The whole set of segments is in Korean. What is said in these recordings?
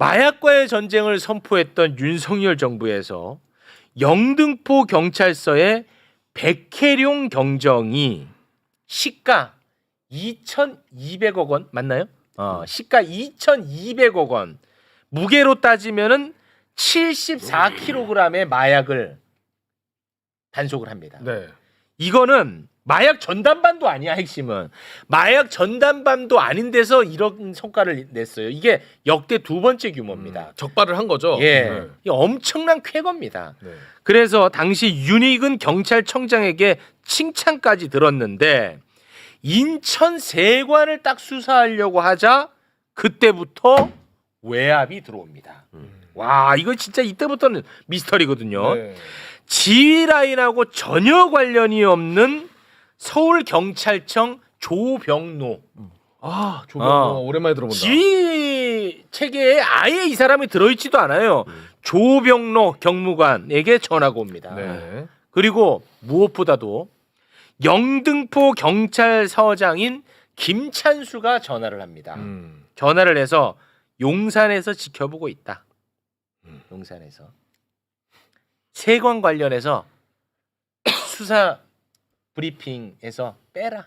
마약과의 전쟁을 선포했던 윤석열 정부에서 영등포 경찰서의 백혜룡 경정이 시가 2,200억 원 맞나요? 시가 2,200억 원, 무게로 따지면은 74kg의 마약을 단속을 합니다. 네. 이거는 마약 전담반도 아니야. 핵심은 마약 전담반도 아닌 데서 이런 성과를 냈어요. 이게 역대 두 번째 규모입니다. 적발을 한 거죠. 예, 네. 이게 엄청난 쾌거입니다. 네. 그래서 당시 윤익은 경찰청장에게 칭찬까지 들었는데 인천 세관을 딱 수사하려고 하자 그때부터 외압이 들어옵니다. 와, 이거 진짜 이때부터는 미스터리거든요. 네. 지휘 라인하고 전혀 관련이 없는 서울경찰청 조병노. 아, 조병호 오랜만에 들어본다. 지휘 체계에 아예 이 사람이 들어있지도 않아요. 조병노 경무관에게 전화가 옵니다. 네. 그리고 무엇보다도 영등포 경찰서장인 김찬수가 전화를 합니다. 전화를 해서 용산에서 지켜보고 있다. 용산에서 세관 관련해서 수사 브리핑에서 빼라.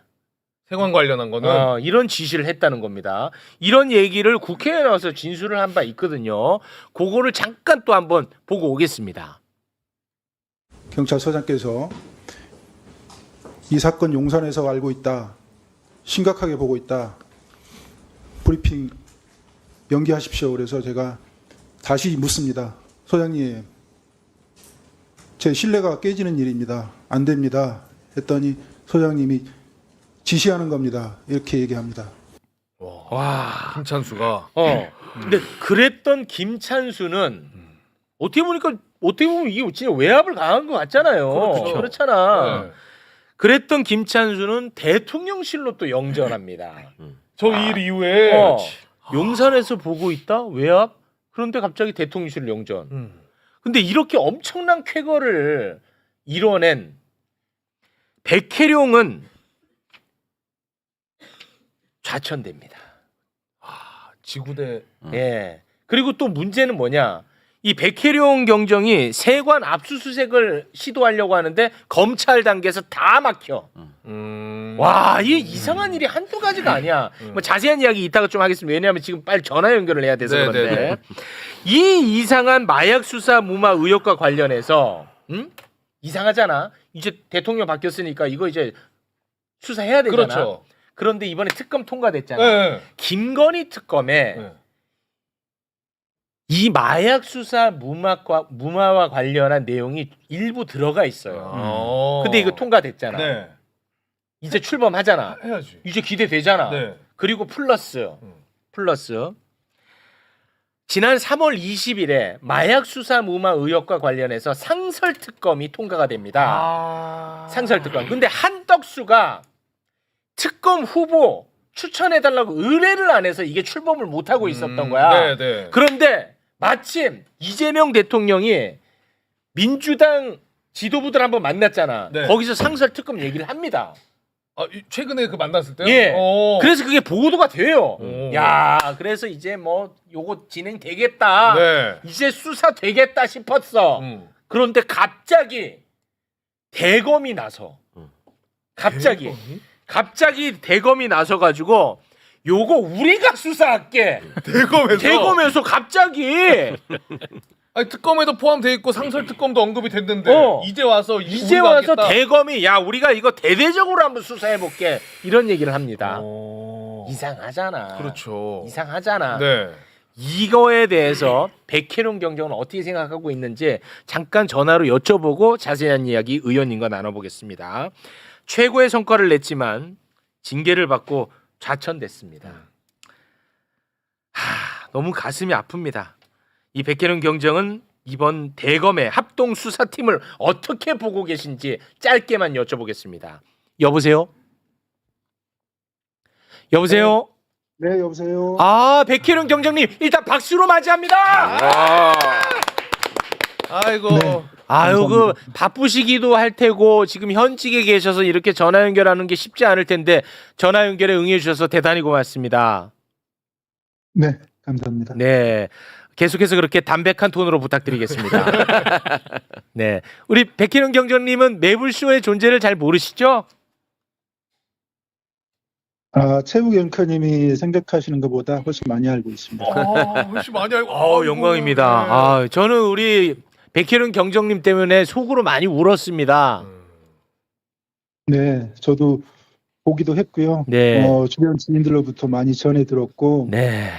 세관 관련한 거는 이런 지시를 했다는 겁니다. 이런 얘기를 국회에 나와서 진술을 한 바 있거든요. 그거를 잠깐 또 한번 보고 오겠습니다. 경찰서장께서 이 사건 용산에서 알고 있다. 심각하게 보고 있다. 브리핑 연기하십시오. 그래서 제가 다시 묻습니다. 소장님, 제 신뢰가 깨지는 일입니다. 안 됩니다. 했더니 소장님이 지시하는 겁니다. 이렇게 얘기합니다. 와. 김찬수가 근데 그랬던 김찬수는 어떻게 보면 이게 진짜 외압을 가한 것 같잖아요. 그렇죠. 그렇잖아. 네. 그랬던 김찬수는 대통령실로 또 영전합니다. 저 일 이후에 용산에서 보고 있다? 외압? 그런데 갑자기 대통령실 영전. 근데 이렇게 엄청난 쾌거를 이뤄낸 백혜룡은 좌천됩니다. 지구대 예. 그리고 또 문제는 뭐냐? 이 백혜룡 경정이 세관 압수수색을 시도하려고 하는데 검찰 단계에서 다 막혀. 와, 이게 이상한 일이 한두 가지가 아니야. 뭐 자세한 이야기 이따가 좀 하겠습니다. 왜냐하면 지금 빨리 전화 연결을 해야 돼서 네, 그런데 네, 네. 이 이상한 마약 수사 무마 의혹과 관련해서 이상하잖아. 이제 대통령 바뀌었으니까 이거 이제 수사해야 되잖아. 그렇죠. 그런데 이번에 특검 통과됐잖아. 네. 김건희 특검에 네. 이 마약 수사 무마와 관련한 내용이 일부 들어가 있어요. 근데 이거 통과됐잖아. 네. 이제 출범하잖아. 해야지. 이제 기대되잖아. 네. 그리고 플러스 지난 3월 20일에 마약 수사 무마 의혹과 관련해서 상설 특검이 통과가 됩니다. 상설 특검. 근데 한덕수가 특검 후보 추천해달라고 의뢰를 안 해서 이게 출범을 못 하고 있었던 거야. 네, 네. 그런데 마침 이재명 대통령이 민주당 지도부들 한번 만났잖아. 네. 거기서 상설 특검 얘기를 합니다. 최근에 그 만났을 때요? 예. 그래서 그게 보도가 돼요. 오. 야, 그래서 이제 뭐 요거 진행되겠다. 네. 이제 수사 되겠다 싶었어. 그런데 갑자기 대검이 나서 갑자기 대검이 나서 가지고 요거 우리가 수사할게. 대검에서 갑자기 아니, 특검에도 포함돼 있고 상설 특검도 언급이 됐는데 이제 와서 하겠다. 대검이 야 우리가 이거 대대적으로 한번 수사해 볼게 이런 얘기를 합니다. 이상하잖아. 그렇죠. 이상하잖아. 네. 이거에 대해서 백혜룡 경정은 어떻게 생각하고 있는지 잠깐 전화로 여쭤보고 자세한 이야기 의원님과 나눠보겠습니다. 최고의 성과를 냈지만 징계를 받고 좌천됐습니다. 너무 가슴이 아픕니다. 이 백혜룡 경정은 이번 대검의 합동 수사팀을 어떻게 보고 계신지 짧게만 여쭤보겠습니다. 여보세요? 여보세요? 네, 여보세요. 백혜룡 경정님 일단 박수로 맞이합니다. 아이고. 네. 아유 그 바쁘시기도 할 테고 지금 현직에 계셔서 이렇게 전화 연결하는 게 쉽지 않을 텐데 전화 연결에 응해 주셔서 대단히 고맙습니다. 네, 감사합니다. 네. 계속해서 그렇게 담백한 톤으로 부탁드리겠습니다. 네. 우리 백희룡 경정님은 매불쇼의 존재를 잘 모르시죠? 최욱 앵커님이 생각하시는 것보다 훨씬 많이 알고 있습니다. 훨씬 많이 알고. 영광입니다. 네. 저는 우리 백희룡 경정님 때문에 속으로 많이 울었습니다. 네, 저도 보기도 했고요. 네. 주변 지인들로부터 많이 전해 들었고, 네.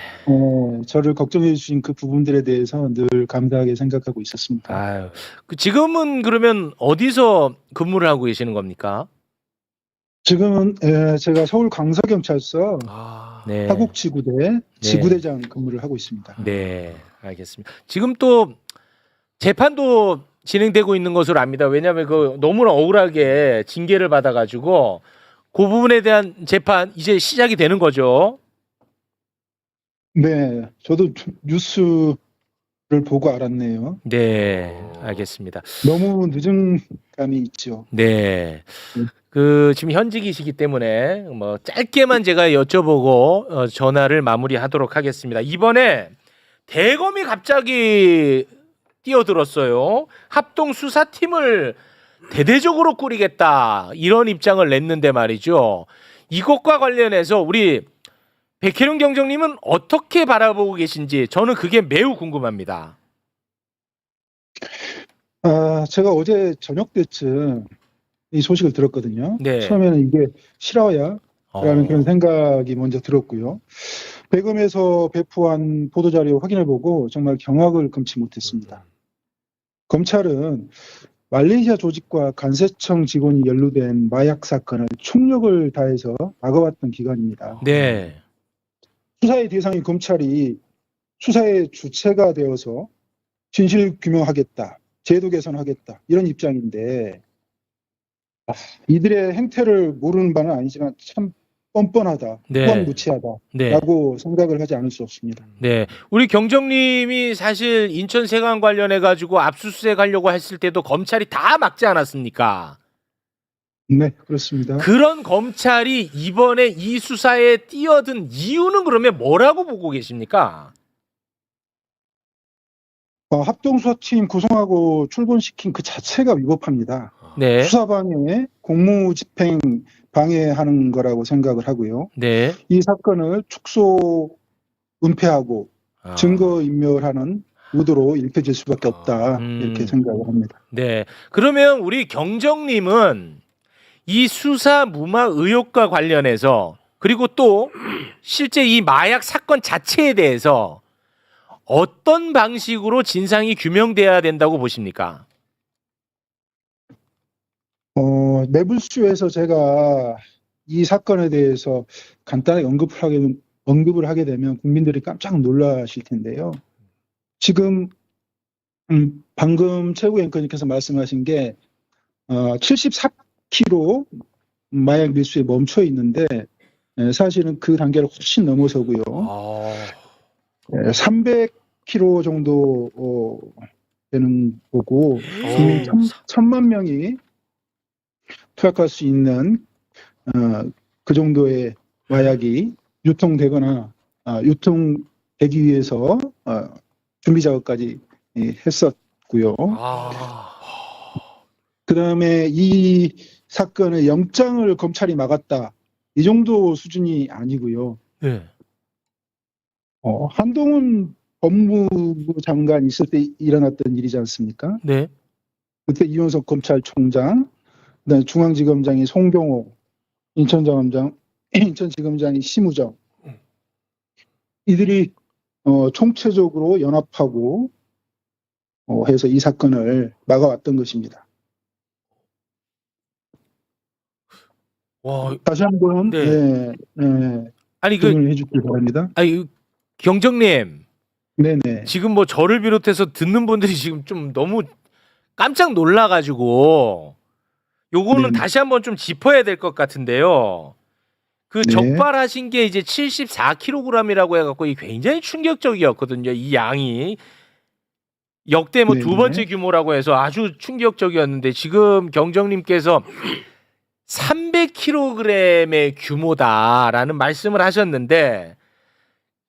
저를 걱정해 주신 그 부분들에 대해서 늘 감사하게 생각하고 있었습니다. 아유. 지금은 그러면 어디서 근무를 하고 계시는 겁니까? 지금은 제가 서울 강서경찰서 네. 하곡지구대 지구대장 근무를 하고 있습니다. 네, 알겠습니다. 지금 또 재판도 진행되고 있는 것으로 압니다. 왜냐하면 그 너무나 억울하게 징계를 받아가지고 그 부분에 대한 재판 이제 시작이 되는 거죠. 네, 저도 뉴스를 보고 알았네요. 네, 알겠습니다. 너무 늦은 감이 있죠. 네. 지금 현직이시기 때문에 뭐 짧게만 제가 여쭤보고 전화를 마무리하도록 하겠습니다. 이번에 대검이 갑자기 뛰어들었어요. 합동 수사팀을 대대적으로 꾸리겠다 이런 입장을 냈는데 말이죠. 이것과 관련해서 우리 백혜룡 경정님은 어떻게 바라보고 계신지 저는 그게 매우 궁금합니다. 제가 어제 저녁 때쯤 이 소식을 들었거든요. 네. 처음에는 이게 실화야? 라는 그런 생각이 먼저 들었고요. 대검에서 배포한 보도자료 확인해보고 정말 경악을 금치 못했습니다. 검찰은 말레이시아 조직과 간세청 직원이 연루된 마약 사건을 총력을 다해서 막아왔던 기관입니다. 네. 수사의 대상인 검찰이 수사의 주체가 되어서 진실 규명하겠다, 제도 개선하겠다 이런 입장인데 이들의 행태를 모르는 바는 아니지만 참 뻔뻔하다, 네. 무방무치하다라고 네. 생각을 하지 않을 수 없습니다. 네, 우리 경정님이 사실 인천 세관 관련해 가지고 압수수색 하려고 했을 때도 검찰이 다 막지 않았습니까? 네, 그렇습니다. 그런 검찰이 이번에 이 수사에 뛰어든 이유는 그러면 뭐라고 보고 계십니까? 합동수사팀 구성하고 출근시킨 그 자체가 위법합니다. 네, 수사방해, 공무집행 방해하는 거라고 생각을 하고요. 네, 이 사건을 축소, 은폐하고 증거인멸하는 의도로 읽혀질 수밖에 없다 이렇게 생각을 합니다. 네. 그러면 우리 경정님은 이 수사 무마 의혹과 관련해서 그리고 또 실제 이 마약 사건 자체에 대해서 어떤 방식으로 진상이 규명돼야 된다고 보십니까? 매불쇼에서 제가 이 사건에 대해서 간단하게 언급을 하게 되면 국민들이 깜짝 놀라실 텐데요. 지금 방금 최고 앵커님께서 말씀하신 게 74kg 마약 밀수에 멈춰 있는데 사실은 그 단계를 훨씬 넘어서고요. 300kg 정도 되는 거고 국민 1,000만 명이 투약할 수 있는 그 정도의 마약이 유통되거나 유통되기 위해서 준비 작업까지 했었고요. 그다음에 이 사건의 영장을 검찰이 막았다. 이 정도 수준이 아니고요. 네. 한동훈 법무부 장관 있을 때 일어났던 일이지 않습니까? 네. 그때 이원석 검찰총장, 그다음에 중앙지검장이 송경호, 인천지검장이 심우정. 이들이 총체적으로 연합하고 해서 이 사건을 막아왔던 것입니다. 와, 다시 한번 네. 아니 질문을 해주길 바랍니다. 아니 경정님, 네네. 지금 뭐 저를 비롯해서 듣는 분들이 지금 좀 너무 깜짝 놀라가지고 요거는 네네. 다시 한번 좀 짚어야 될 것 같은데요. 그 네. 적발하신 게 이제 74kg이라고 해갖고 이 굉장히 충격적이었거든요. 이 양이 역대 뭐 두 네네. 번째 규모라고 해서 아주 충격적이었는데 지금 경정님께서 300kg의 규모다라는 말씀을 하셨는데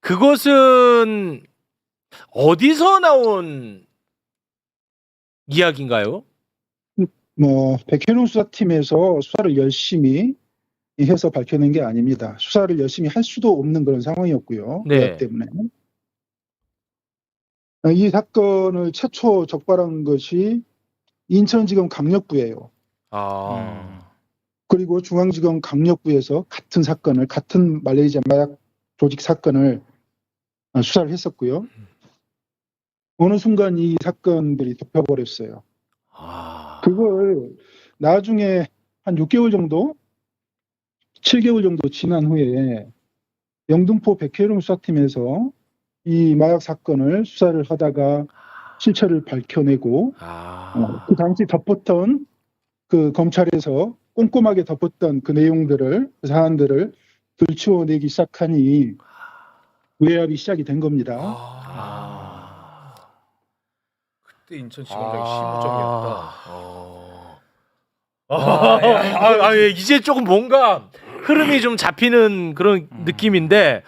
그것은 어디서 나온 이야기인가요? 뭐 백혜룡 수사팀에서 수사를 열심히 해서 밝혀낸 게 아닙니다. 수사를 열심히 할 수도 없는 그런 상황이었고요. 네. 계약 때문에. 이 사건을 최초 적발한 것이 인천지검 강력부예요. 그리고 중앙지검 강력부에서 같은 사건을, 같은 말레이시아 마약 조직 사건을 수사를 했었고요. 어느 순간 이 사건들이 덮여버렸어요. 그걸 나중에 한 6개월 정도, 7개월 정도 지난 후에 영등포 백혜룡 수사팀에서 이 마약 사건을 수사를 하다가 실체를 밝혀내고 그 당시 덮었던 그 검찰에서 꼼꼼하게 덮었던 그 내용들을, 그 사안들을 들추어내기 시작하니 외압이 시작이 된 겁니다. 그때 인천지검장이 시무적이었다. 예, 이제 조금 뭔가 흐름이 좀 잡히는 그런 느낌인데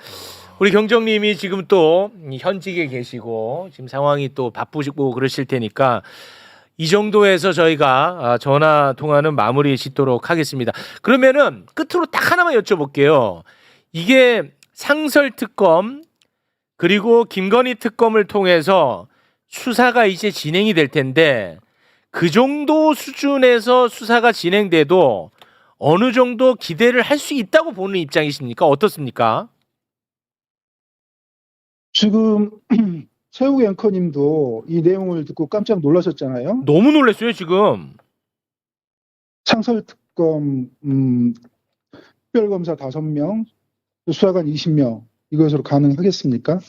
우리 경정님이 지금 또 현직에 계시고 지금 상황이 또 바쁘시고 그러실 테니까 이 정도에서 저희가 전화 통화는 마무리 짓도록 하겠습니다. 그러면은 끝으로 딱 하나만 여쭤볼게요. 이게 상설 특검 그리고 김건희 특검을 통해서 수사가 이제 진행이 될 텐데 그 정도 수준에서 수사가 진행돼도 어느 정도 기대를 할 수 있다고 보는 입장이십니까? 어떻습니까? 지금 최욱 앵커님도 이 내용을 듣고 깜짝 놀라셨잖아요. 너무 놀랐어요 지금. 상설특검 특별검사 5명, 수사관 20명 이것으로 가능하겠습니까?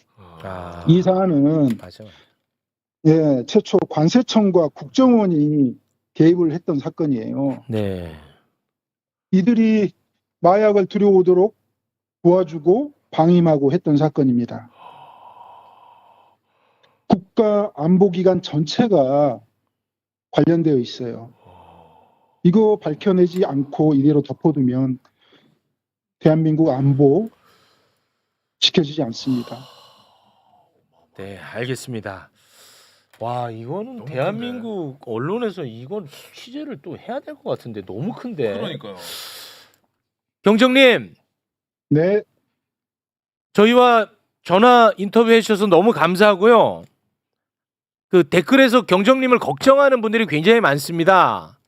이 사안은 맞아. 예, 최초 관세청과 국정원이 개입을 했던 사건이에요. 네. 이들이 마약을 들여오도록 도와주고 방임하고 했던 사건입니다. 국가안보기관 전체가 관련되어 있어요. 이거 밝혀내지 않고 이대로 덮어두면 대한민국 안보 지켜지지 않습니다. 네, 알겠습니다. 와, 이거는 너무 대한민국 언론에서 이건 취재를 또 해야 될 것 같은데 너무 큰데. 그러니까요. 경정님, 네, 저희와 전화 인터뷰해 주셔서 너무 감사하고요. 그 댓글에서 경정님을 걱정하는 분들이 굉장히 많습니다.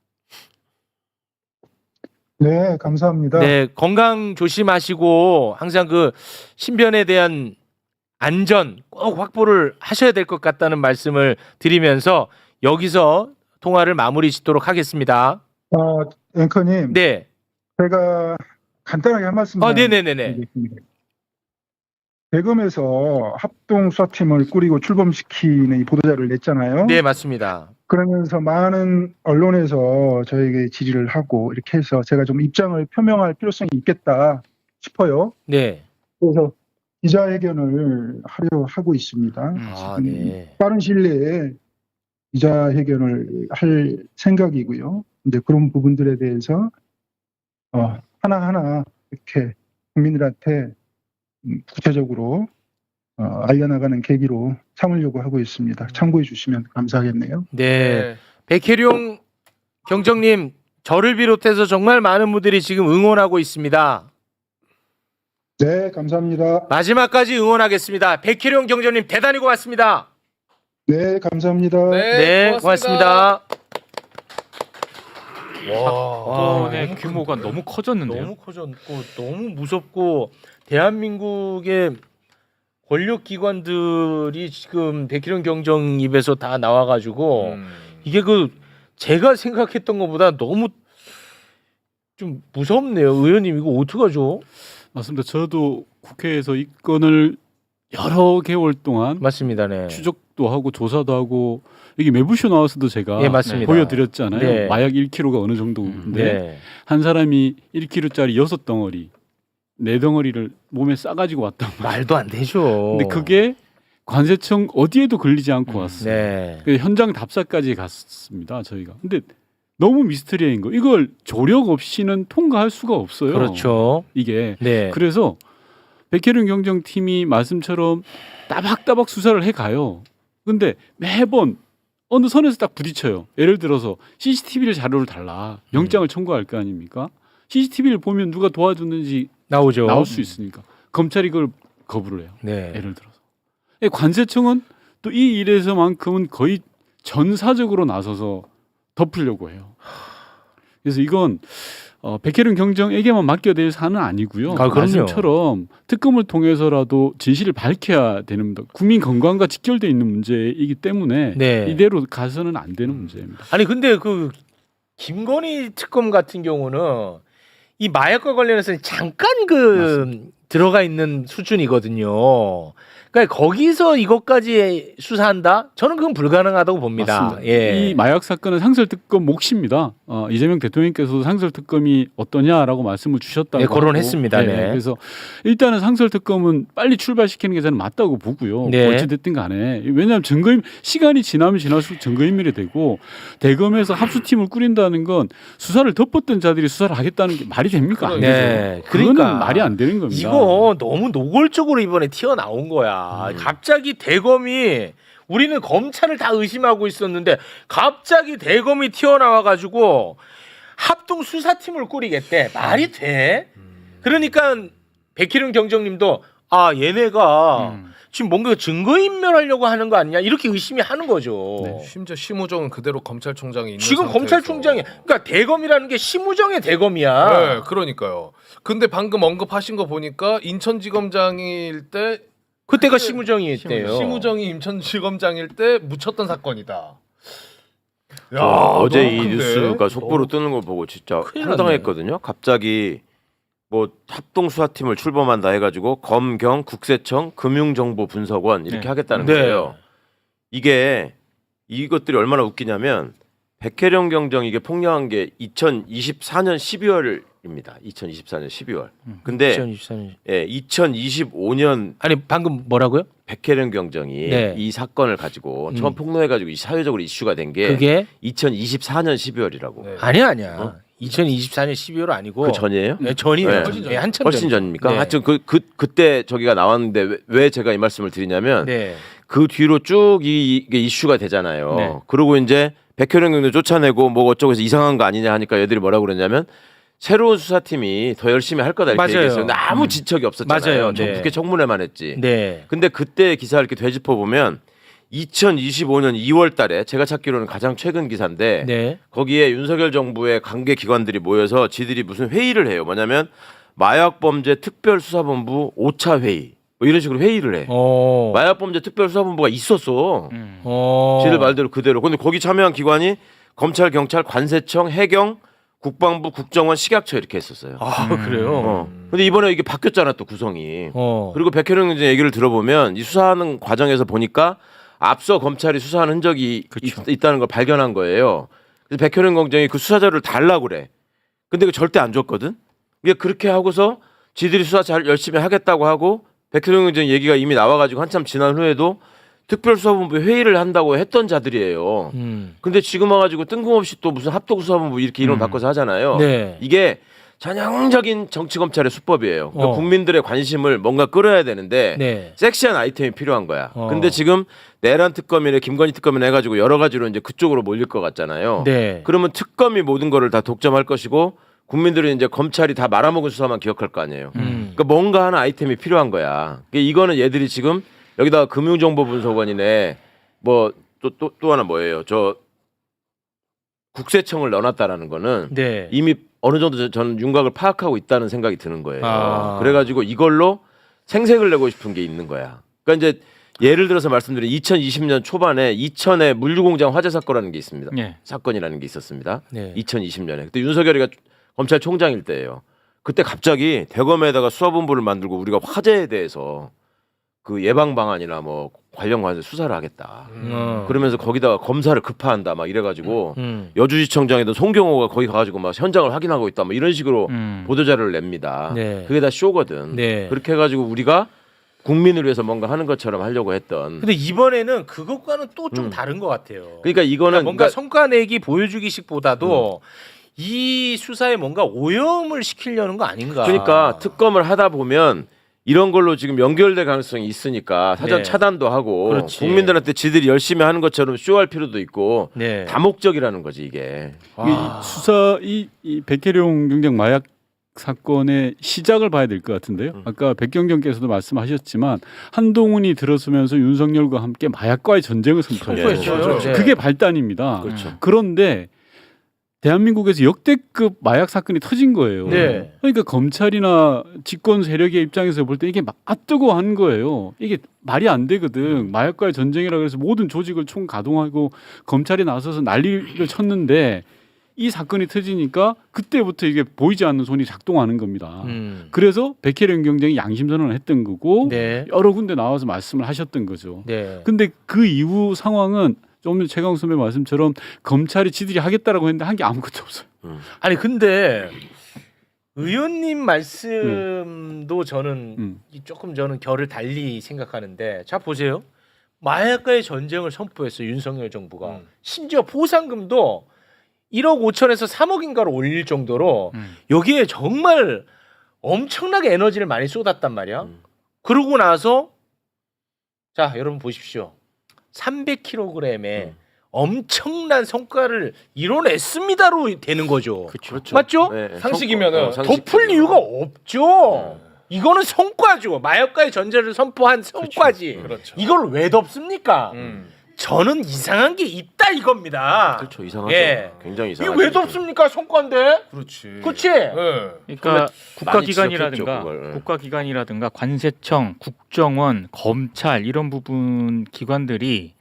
네, 감사합니다. 네, 건강 조심하시고 항상 그 신변에 대한 안전 꼭 확보를 하셔야 될 것 같다는 말씀을 드리면서 여기서 통화를 마무리 짓도록 하겠습니다. 앵커님, 네. 제가 간단하게 한 말씀. 네네네네. 대검에서 합동수사팀을 꾸리고 출범시키는 이 보도자를 냈잖아요. 네, 맞습니다. 그러면서 많은 언론에서 저에게 질의를 하고 이렇게 해서 제가 좀 입장을 표명할 필요성이 있겠다 싶어요. 네. 그래서 기자회견을 하려 하고 있습니다. 네. 빠른 시일 내에 기자회견을 할 생각이고요. 근데 그런 부분들에 대해서 하나하나 이렇게 국민들한테 구체적으로 알려나가는 계기로 삼으려고 하고 있습니다. 참고해 주시면 감사하겠네요. 네. 백혜룡 경정님, 저를 비롯해서 정말 많은 분들이 지금 응원하고 있습니다. 네, 감사합니다. 마지막까지 응원하겠습니다. 백혜룡 경정님 대단히 고맙습니다. 네, 감사합니다. 네, 고맙습니다. 사건의 규모가 너무 커졌는데요. 너무 커졌고 너무 무섭고 대한민국의 권력 기관들이 지금 백희룡 경정 입에서 다 나와가지고 이게 그 제가 생각했던 것보다 너무 좀 무섭네요. 의원님 이거 어떡하죠? 맞습니다. 저도 국회에서 이 건을 여러 개월 동안 맞습니다. 네. 추적도 하고 조사도 하고 여기 매부쇼 나와서도 제가 예, 맞습니다. 보여드렸잖아요. 네. 마약 1kg가 어느 정도인데 네. 한 사람이 1kg짜리 6덩어리 4덩어리를 몸에 싸가지고 왔단 말이에요. 말도 안 되죠. 근데 그게 관세청 어디에도 걸리지 않고 왔어요. 네. 그 현장 답사까지 갔습니다. 저희가. 근데 너무 미스터리한 거. 이걸 조력 없이는 통과할 수가 없어요. 그렇죠. 이게. 네. 그래서 백혜련 경정팀이 말씀처럼 따박따박 수사를 해가요. 근데 매번 어느 선에서 딱 부딪혀요. 예를 들어서 CCTV를 자료를 달라. 영장을 청구할 거 아닙니까? CCTV를 보면 누가 도와줬는지 나오죠. 나올 수 있으니까 검찰이 그걸 거부를 해요. 네. 예를 들어서 관세청은 또 이 일에서만큼은 거의 전사적으로 나서서 덮으려고 해요. 그래서 이건 백혜련 경정에게만 맡겨야 될 사안은 아니고요. 아, 그럼요. 말씀처럼 특검을 통해서라도 진실을 밝혀야 되는 문제, 국민 건강과 직결돼 있는 문제이기 때문에 네. 이대로 가서는 안 되는 문제입니다. 아니 근데 그 김건희 특검 같은 경우는 이 마약과 관련해서는 잠깐 들어가 있는 수준이거든요. 그러니까 거기서 이것까지 수사한다? 저는 그건 불가능하다고 봅니다. 맞습니다. 예. 이 마약 사건은 상설특검 몫입니다. 이재명 대통령께서도 상설특검이 어떠냐라고 말씀을 주셨다고 네, 거론했습니다. 하고, 네. 그래서 일단은 상설특검은 빨리 출발시키는 게 저는 맞다고 보고요. 네. 어찌됐든 간에 왜냐하면 시간이 지나면 지날수록 증거인멸이 되고 대검에서 합수팀을 꾸린다는 건 수사를 덮었던 자들이 수사를 하겠다는 게 말이 됩니까? 안 네. 되죠. 그거는 그러니까 말이 안 되는 겁니다. 이거 너무 노골적으로 이번에 튀어나온 거야. 갑자기 대검이 우리는 검찰을 다 의심하고 있었는데 갑자기 대검이 튀어나와가지고 합동 수사팀을 꾸리겠대. 말이 돼? 그러니까 백희룡 경정님도 아 얘네가 지금 뭔가 증거인멸하려고 하는 거 아니냐 이렇게 의심이 하는 거죠. 네, 심지어 심우정은 그대로 검찰총장이 있는 지금 상태에서. 검찰총장이 그러니까 대검이라는 게 심우정의 대검이야. 네, 그러니까요. 근데 방금 언급하신 거 보니까 인천지검장일 때 그때가 심우정이 있대요. 심우정이 인천지검장일 때 묻혔던 사건이다. 야, 어제 너무 이 큰데? 뉴스가 속보로 뜨는 걸 보고 진짜 큰일 황당했거든요. 갑자기 뭐 합동수사팀을 출범한다 해가지고 검경, 국세청, 금융정보분석원 이렇게 네. 하겠다는 네. 거예요. 이게 이것들이 얼마나 웃기냐면 백혜령 경정 이게 폭로한 게 2024년 12월입니다. 2024년 12월. 근데 2024년. 예, 2025년 아니 방금 뭐라고요? 백혜령 경정이 네. 이 사건을 가지고 처음 폭로해가지고 사회적으로 이슈가 된 게 그게 2024년 12월이라고. 네. 아니야. 2024년 12월 아니고 그 전이에요? 네, 전이에요. 네. 훨씬 전. 네, 한참 훨씬 전이죠. 전입니까? 네. 하여튼 그때 저기가 나왔는데 왜 제가 이 말씀을 드리냐면 네. 그 뒤로 쭉 이게 이슈가 되잖아요. 네. 그리고 이제 백혜령 경도 쫓아내고 뭐 어쩌고 해서 이상한 거 아니냐 하니까 얘들이 뭐라고 그랬냐면 새로운 수사팀이 더 열심히 할 거다 이렇게 맞아요. 얘기했어요. 근데 아무 지적이 없었잖아요. 맞아요. 네. 국회 청문회만 했지. 네. 근데 그때 기사를 이렇게 되짚어 보면 2025년 2월 달에 제가 찾기로는 가장 최근 기사인데 네. 거기에 윤석열 정부의 관계 기관들이 모여서 지들이 무슨 회의를 해요. 뭐냐면 마약범죄 특별수사본부 5차 회의 뭐 이런 식으로 회의를 해. 마약범죄 특별수사본부가 있었어. 지들 말대로 그대로. 근데 거기 참여한 기관이 검찰, 경찰, 관세청, 해경, 국방부, 국정원, 식약처 이렇게 했었어요. 아 그래요. 근데 이번에 이게 바뀌었잖아 또 구성이. 어. 그리고 백혜령 이제 얘기를 들어보면 이 수사하는 과정에서 보니까 앞서 검찰이 수사한 흔적이 있다는 걸 발견한 거예요. 그래서 백혜령 경정이 그 수사 자료를 달라고 그래. 근데 그 절대 안 줬거든. 이게 그렇게 하고서 지들이 수사 잘 열심히 하겠다고 하고 백혜령 경정 얘기가 이미 나와가지고 한참 지난 후에도 특별수사본부 회의를 한다고 했던 자들이에요. 근데 지금 와가지고 뜬금없이 또 무슨 합동수사본부 이렇게 이름 바꿔서 하잖아요. 네. 이게 전형적인 정치검찰의 수법이에요. 그러니까 어. 국민들의 관심을 뭔가 끌어야 되는데 네. 섹시한 아이템이 필요한 거야. 어. 근데 지금 내란 특검이나 김건희 특검이나 해가지고 여러 가지로 이제 그쪽으로 몰릴 것 같잖아요. 네. 그러면 특검이 모든 거를 다 독점할 것이고 국민들은 이제 검찰이 다 말아먹은 수사만 기억할 거 아니에요. 그러니까 뭔가 하나 아이템이 필요한 거야. 그러니까 이거는 얘들이 지금 여기다가 금융정보분석원이네 뭐 또 하나 뭐예요? 저 국세청을 넣어놨다라는 거는 네. 이미 어느 정도 저는 윤곽을 파악하고 있다는 생각이 드는 거예요. 아. 그래가지고 이걸로 생색을 내고 싶은 게 있는 거야. 그러니까 이제 예를 들어서 말씀드린 2020년 초반에 이천에 물류공장 화재 사건이라는 게 있습니다. 네. 사건이라는 게 있었습니다. 네. 2020년에 그때 윤석열이가 검찰총장일 때예요. 그때 갑자기 대검에다가 수사본부를 만들고 우리가 화재에 대해서 그 예방 방안이나 뭐 관련 관련 수사를 하겠다. 그러면서 거기다가 검사를 급파한다 막 이래가지고 여주지청장에도 송경호가 거기 가가지고 막 현장을 확인하고 있다 뭐 이런 식으로 보도자료를 냅니다. 네. 그게 다 쇼거든. 네. 그렇게 해가지고 우리가 국민을 위해서 뭔가 하는 것처럼 하려고 했던. 근데 이번에는 그것과는 또 좀 다른 것 같아요. 그러니까 이거는 뭔가 성과 내기 보여주기식보다도 이 수사에 뭔가 오염을 시키려는 거 아닌가. 그러니까 특검을 하다 보면 이런 걸로 지금 연결될 가능성이 있으니까 사전 네. 차단도 하고 그렇지. 국민들한테 지들이 열심히 하는 것처럼 쇼할 필요도 있고 네. 다목적이라는 거지 이게. 이게 수사 이 백혜룡 경장 마약 사건의 시작을 봐야 될 것 같은데요. 아까 백경정께서도 말씀하셨지만 한동훈이 들어서면서 윤석열과 함께 마약과의 전쟁을 선포했죠. 선포했죠. 네. 그게 발단입니다. 그렇죠. 그런데 대한민국에서 역대급 마약 사건이 터진 거예요. 네. 그러니까 검찰이나 집권 세력의 입장에서 볼 때 이게 맞뜨고 한 거예요. 이게 말이 안 되거든. 마약과의 전쟁이라 그래서 모든 조직을 총 가동하고 검찰이 나서서 난리를 쳤는데 이 사건이 터지니까 그때부터 이게 보이지 않는 손이 작동하는 겁니다. 그래서 백혜령 경쟁이 양심선언을 했던 거고 네. 여러 군데 나와서 말씀을 하셨던 거죠. 네. 근데 그 이후 상황은 좀 전에 최강 선배 말씀처럼 검찰이 지들이 하겠다라고 했는데 한 게 아무것도 없어요. 아니 근데 의원님 말씀도 저는 조금 결을 달리 생각하는데 자 보세요. 마약과의 전쟁을 선포했어 윤석열 정부가. 심지어 보상금도 1억 5천에서 3억인가로 올릴 정도로 여기에 정말 엄청나게 에너지를 많이 쏟았단 말이야. 그러고 나서 자 여러분 보십시오. 300kg의 엄청난 성과를 이뤄냈습니다로 되는 거죠. 그렇죠. 맞죠? 네. 상식이면은 덮을 이유가 없죠. 이거는 성과죠. 마약과의 전쟁을 선포한 성과지. 그렇죠. 이걸 왜 덮습니까? 저는 이상한 게 있다 이겁니다. 그렇죠. 이상하죠. 예. 굉장히 이거 이상하죠. 왜 덮습니까? 성과인데. 그렇지. 그치? 네. 그러니까 많이 국가기관이라든가 지적했죠, 그걸. 국가기관이라든가 관세청, 국정원, 검찰 이런 부분 기관들이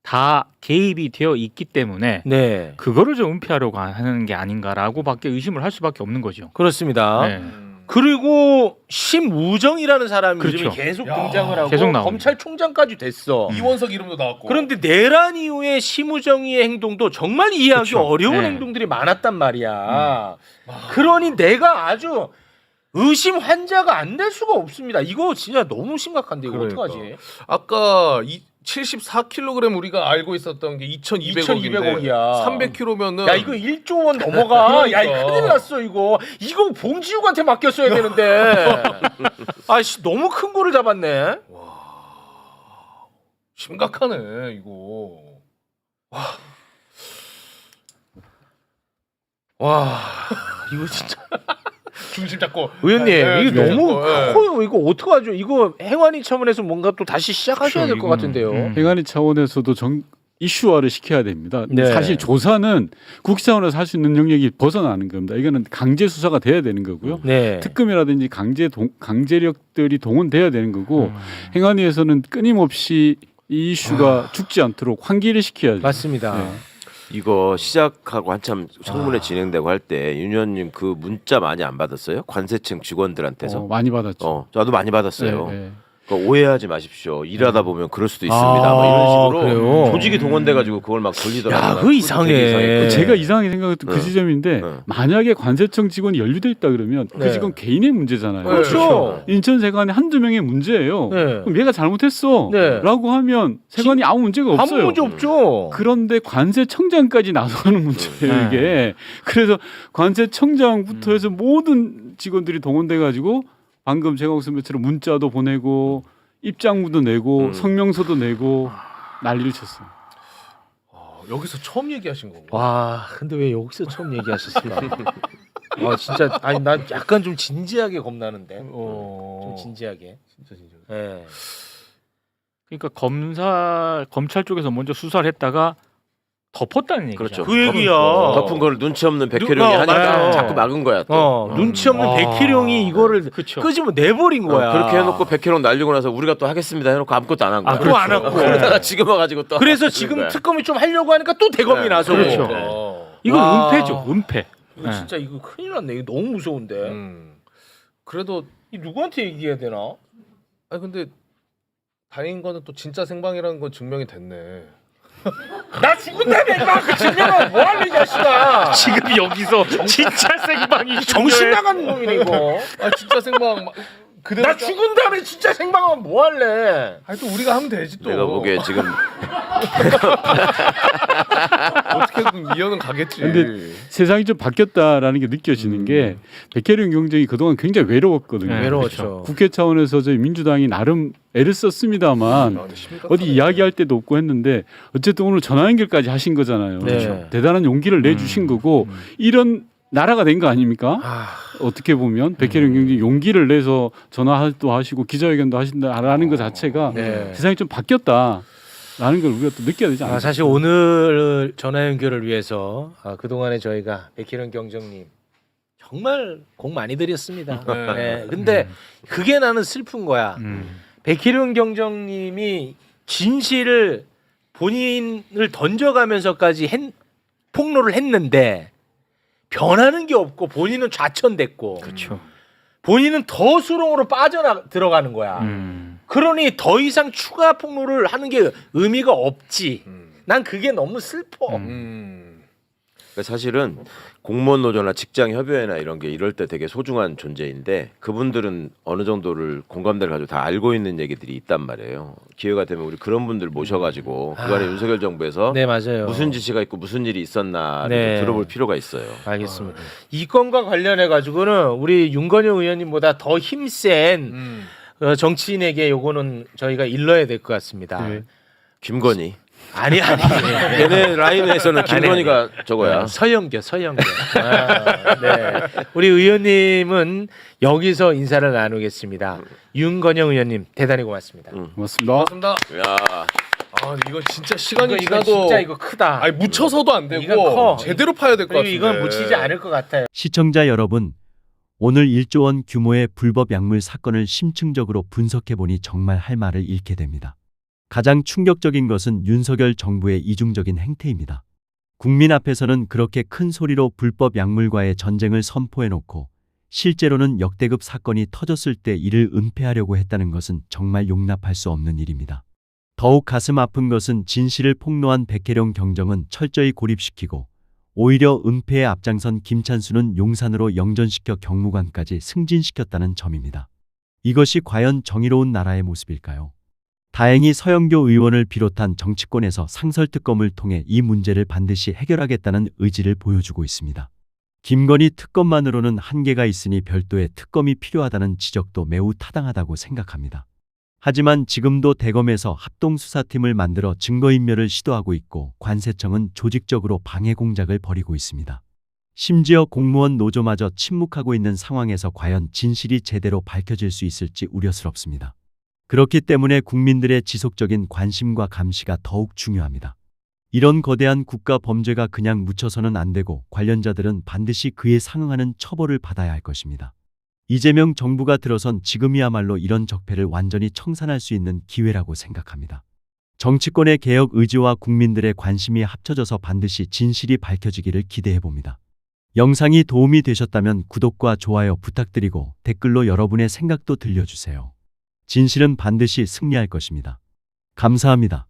다 개입이 되어 있기 때문에 네. 그거를 좀 은폐하려고 하는 게 아닌가라고밖에 의심을 할 수밖에 없는 거죠. 그렇습니다. 네. 그리고 심우정이라는 사람이 그렇죠. 요즘에 계속 야, 등장을 하고 계속 나옵니다. 검찰총장까지 됐어. 이원석 이름도 나왔고. 그런데 내란 이후에 심우정의 행동도 정말 이해하기 그렇죠. 어려운 네. 행동들이 많았단 말이야. 그러니 내가 아주 의심 환자가 안 될 수가 없습니다. 이거 진짜 너무 심각한데 이거 그러니까. 어떡하지? 아까 74kg 우리가 알고 있었던 게 2,200억인데 2,200억이야. 300kg면은 야 이거 1조 원 넘어가. 야 그러니까. 이거 큰일 났어 이거. 이거 봉지욱한테 맡겼어야 되는데. 아씨 너무 큰 거를 잡았네. 심각하네 이거. 와 이거 진짜. 중심 잡고. 의원님 네, 이게 중심 너무 잡고, 네. 커요. 이거 어떡하죠? 이거 행안위 차원에서 뭔가 또 다시 시작하셔야 될 것 이거는, 같은데요. 행안위 차원에서도 이슈화를 시켜야 됩니다. 네. 사실 조사는 국회 차원에서 할 수 있는 영역이 벗어나는 겁니다. 이거는 강제 수사가 돼야 되는 거고요. 네. 특검이라든지 강제력들이 동원돼야 되는 거고 행안위에서는 끊임없이 이 이슈가 죽지 않도록 환기를 시켜야죠. 맞습니다. 네. 이거 시작하고 한참 청문회 진행되고 할 때 윤 의원님 그 문자 많이 안 받았어요? 관세청 직원들한테서? 많이 받았죠. 저도 많이 받았어요. 네, 네. 그러니까 오해하지 마십시오. 일하다 보면 그럴 수도 있습니다. 뭐 이런 식으로 그래요? 조직이 동원돼가지고 그걸 막 걸리더라고요. 야, 그거 이상해. 되게 이상했고. 제가 이상하게 생각했던 그 지점인데 만약에 관세청 직원이 연루돼 있다 그러면 네. 그 직원 개인의 문제잖아요. 그렇죠. 인천세관이 한두 명의 문제예요. 네. 그럼 얘가 잘못했어 네. 라고 하면 세관이 아무 문제가 아무 없어요. 문제 없죠. 그런데 관세청장까지 나서는 문제예요 이게. 그래서 관세청장부터 해서 모든 직원들이 동원돼 가지고 방금 제가 선배처럼 문자도 보내고 입장문도 내고 성명서도 내고 난리를 쳤어요. 여기서 처음 얘기하신 거고. 와, 근데 왜 여기서 처음 얘기하셨을까? 와, 진짜 아니 난 약간 좀 진지하게 겁나는데. 좀 진지하게. 진짜 진짜. 예. 그러니까 검찰 쪽에서 먼저 수사를 했다가 덮었다는 얘기죠. 그렇죠. 그 얘기야. 덮은 거를 눈치 없는 백혜령이 하니까 맞아요. 자꾸 막은 거야. 또. 눈치 없는 백희룡이 이거를 그렇죠. 끄집어 내버린 거야. 그렇게 해놓고 백혜령 날리고 나서 우리가 또 하겠습니다 해놓고 아무것도 안 한 거야. 또 안 하고. 그러다가 지금 와가지고 또. 그래서 하는 지금 거야. 특검이 좀 하려고 하니까 또 대검이 네. 나서고. 그렇죠. 이건 와. 은폐죠. 은폐. 이거 진짜 이거 큰일 났네. 이거 너무 무서운데. 그래도 이 누구한테 얘기해야 되나? 아니 근데 다행인 거는 또 진짜 생방이라는 건 증명이 됐네. 나 죽은다며 임마. 그 증명은 뭐할래 이 자식아. 지금 여기서 진짜 생방이 정신 나간 놈이네 이거. 아 진짜 생방 그대로. 나 죽은 다음에 진짜 생방하면 뭐 할래? 아니 또 우리가 하면 되지 또. 내가 보기에 지금 어떻게든 이혼은 가겠지. 근데 세상이 좀 바뀌었다라는 게 느껴지는 게 백혜령 경정이 그동안 굉장히 외로웠거든요. 네, 외로웠죠. 국회 차원에서 저희 민주당이 나름 애를 썼습니다만 어디 이야기할 데도 없고 했는데 어쨌든 오늘 전화 연결까지 하신 거잖아요. 네. 대단한 용기를 내주신 거고 이런 나라가 된 거 아닙니까? 어떻게 보면 백혜령 경정이 용기를 내서 전화도 하시고 기자회견도 하신다라는 것 자체가 네. 세상이 좀 바뀌었다라는 걸 우리가 또 느껴야 되지 않을까? 사실 오늘 전화 연결을 위해서 그동안에 저희가 백희령 경정님 정말 공 많이 들였습니다. 네. 근데 그게 나는 슬픈 거야. 백희령 경정님이 진실을 본인을 던져가면서까지 폭로를 했는데 변하는 게 없고 본인은 좌천됐고 그렇죠. 본인은 더 수렁으로 들어가는 거야. 그러니 더 이상 추가 폭로를 하는 게 의미가 없지. 난 그게 너무 슬퍼. 그러니까 사실은 공무원 노조나 직장 협의회나 이런 게 이럴 때 되게 소중한 존재인데 그분들은 어느 정도를 공감대를 가지고 다 알고 있는 얘기들이 있단 말이에요. 기회가 되면 우리 그런 분들 모셔가지고 그간의 윤석열 정부에서 네, 맞아요. 무슨 지시가 있고 무슨 일이 있었나를 네. 좀 들어볼 필요가 있어요. 알겠습니다. 이 건과 관련해 가지고는 우리 윤건영 의원님보다 더 힘센 정치인에게 요거는 저희가 일러야 될 것 같습니다. 네. 김건희. 아니. 얘네 라인에서는 김건희가 저거야. 서영교. 네. 우리 의원님은 여기서 인사를 나누겠습니다. 윤건영 의원님 대단히 고맙습니다. 고맙습니다. 고맙습니다. 야. 이거 진짜 시간이 이거 지나도 진짜 이거 크다. 아니 묻혀서도 안 이거 되고 커. 제대로 파야 될 것 그리고 같은데. 이건 묻히지 않을 것 같아요. 시청자 여러분, 오늘 1조 원 규모의 불법 약물 사건을 심층적으로 분석해보니 정말 할 말을 잃게 됩니다. 가장 충격적인 것은 윤석열 정부의 이중적인 행태입니다. 국민 앞에서는 그렇게 큰 소리로 불법 약물과의 전쟁을 선포해놓고 실제로는 역대급 사건이 터졌을 때 이를 은폐하려고 했다는 것은 정말 용납할 수 없는 일입니다. 더욱 가슴 아픈 것은 진실을 폭로한 백혜령 경정은 철저히 고립시키고 오히려 은폐에 앞장선 김찬수는 용산으로 영전시켜 경무관까지 승진시켰다는 점입니다. 이것이 과연 정의로운 나라의 모습일까요? 다행히 서영교 의원을 비롯한 정치권에서 상설특검을 통해 이 문제를 반드시 해결하겠다는 의지를 보여주고 있습니다. 김건희 특검만으로는 한계가 있으니 별도의 특검이 필요하다는 지적도 매우 타당하다고 생각합니다. 하지만 지금도 대검에서 합동수사팀을 만들어 증거인멸을 시도하고 있고 관세청은 조직적으로 방해 공작을 벌이고 있습니다. 심지어 공무원 노조마저 침묵하고 있는 상황에서 과연 진실이 제대로 밝혀질 수 있을지 우려스럽습니다. 그렇기 때문에 국민들의 지속적인 관심과 감시가 더욱 중요합니다. 이런 거대한 국가 범죄가 그냥 묻혀서는 안 되고 관련자들은 반드시 그에 상응하는 처벌을 받아야 할 것입니다. 이재명 정부가 들어선 지금이야말로 이런 적폐를 완전히 청산할 수 있는 기회라고 생각합니다. 정치권의 개혁 의지와 국민들의 관심이 합쳐져서 반드시 진실이 밝혀지기를 기대해봅니다. 영상이 도움이 되셨다면 구독과 좋아요 부탁드리고 댓글로 여러분의 생각도 들려주세요. 진실은 반드시 승리할 것입니다. 감사합니다.